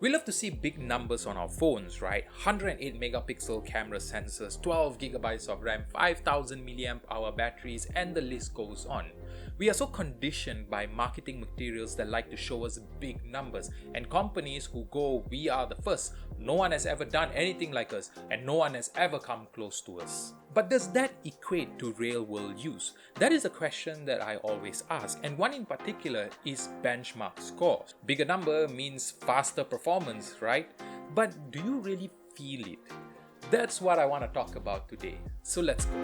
We love to see big numbers on our phones, right? 108 megapixel camera sensors, 12 gigabytes of RAM, 5000 milliamp hour batteries, and the list goes on. We are so conditioned by marketing materials that like to show us big numbers, and companies who go, "We are the first, no one has ever done anything like us, and no one has ever come close to us." But does that equate to real-world use? That is a question that I always ask, and one in particular is benchmark scores. Bigger number means faster performance, right? But do you really feel it? That's what I want to talk about today. So let's go.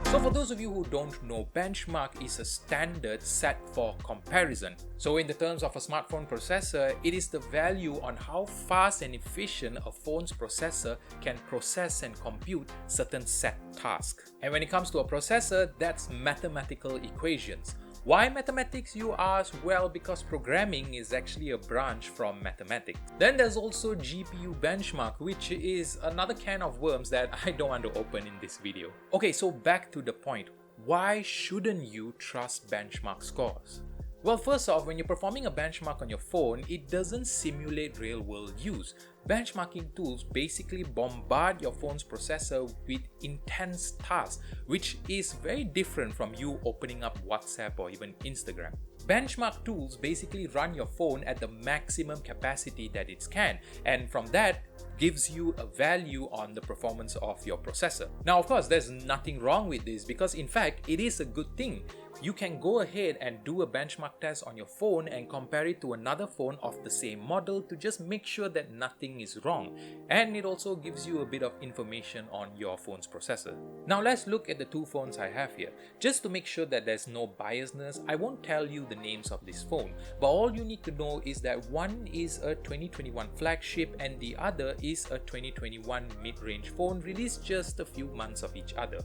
So for those of you who don't know, benchmark is a standard set for comparison. So in the terms of a smartphone processor, it is the value on how fast and efficient a phone's processor can process and compute certain set tasks. And when it comes to a processor, that's mathematical equations. Why mathematics, you ask? Well, because programming is actually a branch from mathematics. Then there's also GPU benchmark, which is another can of worms that I don't want to open in this video. Okay, so back to the point. Why shouldn't you trust benchmark scores? Well, first off, when you're performing a benchmark on your phone, it doesn't simulate real-world use. Benchmarking tools basically bombard your phone's processor with intense tasks, which is very different from you opening up WhatsApp or even Instagram. Benchmark tools basically run your phone at the maximum capacity that it can, and from that, gives you a value on the performance of your processor. Now, of course, there's nothing wrong with this because in fact, it is a good thing. You can go ahead and do a benchmark test on your phone and compare it to another phone of the same model to just make sure that nothing is wrong. And it also gives you a bit of information on your phone's processor. Now let's look at the two phones I have here. Just to make sure that there's no biasness, I won't tell you the names of this phone, but all you need to know is that one is a 2021 flagship and the other is a 2021 mid-range phone released just a few months of each other.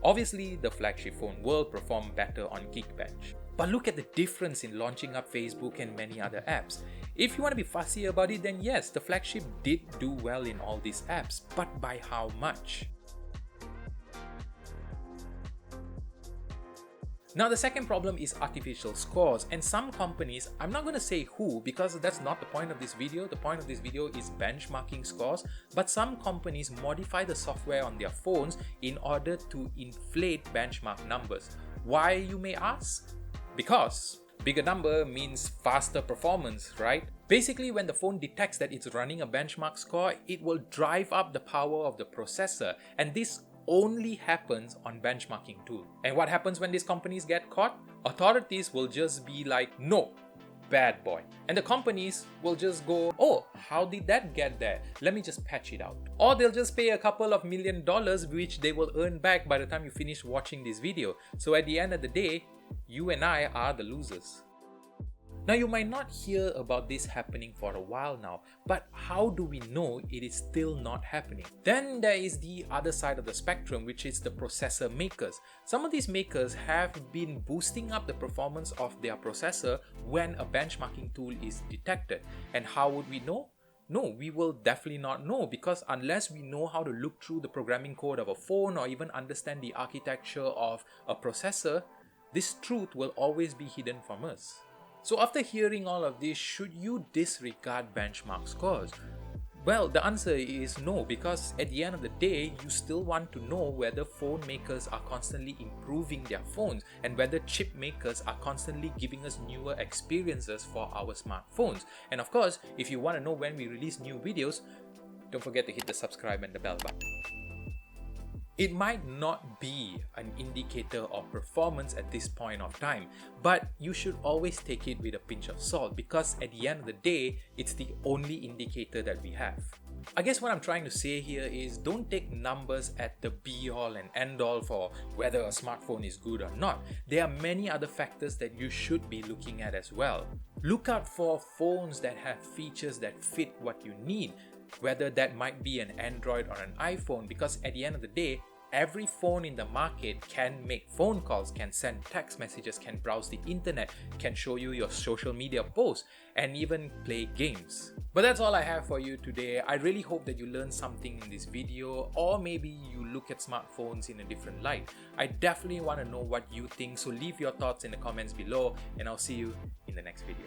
Obviously, the flagship phone will perform better on Geekbench. But look at the difference in launching up Facebook and many other apps. If you want to be fussy about it, then yes, the flagship did do well in all these apps, but by how much? Now the second problem is artificial scores, and some companies, I'm not going to say who because that's not the point of this video. The point of this video is benchmarking scores, but some companies modify the software on their phones in order to inflate benchmark numbers. Why, you may ask? Because bigger number means faster performance, right? Basically, when the phone detects that it's running a benchmark score, it will drive up the power of the processor, and this only happens on benchmarking tool. And what happens when these companies get caught? Authorities will just be like, "No, bad boy." And the companies will just go, "Oh, how did that get there? Let me just patch it out." Or they'll just pay a couple of $1 million, which they will earn back by the time you finish watching this video. So at the end of the day, you and I are the losers. Now you might not hear about this happening for a while now, but how do we know it is still not happening? Then there is the other side of the spectrum, which is the processor makers. Some of these makers have been boosting up the performance of their processor when a benchmarking tool is detected. And how would we know? No, we will definitely not know, because unless we know how to look through the programming code of a phone or even understand the architecture of a processor, this truth will always be hidden from us. So after hearing all of this, should you disregard benchmark scores? Well, the answer is no, because at the end of the day, you still want to know whether phone makers are constantly improving their phones and whether chip makers are constantly giving us newer experiences for our smartphones. And of course, if you want to know when we release new videos, don't forget to hit the subscribe and the bell button. It might not be an indicator of performance at this point of time, but you should always take it with a pinch of salt, because at the end of the day, it's the only indicator that we have. I guess what I'm trying to say here is don't take numbers at the be-all and end-all for whether a smartphone is good or not. There are many other factors that you should be looking at as well. Look out for phones that have features that fit what you need, whether that might be an Android or an iPhone, because at the end of the day, every phone in the market can make phone calls, can send text messages, can browse the internet, can show you your social media posts, and even play games. But that's all I have for you today. I really hope that you learned something in this video, or maybe you look at smartphones in a different light. I definitely want to know what you think, so leave your thoughts in the comments below, and I'll see you in the next video.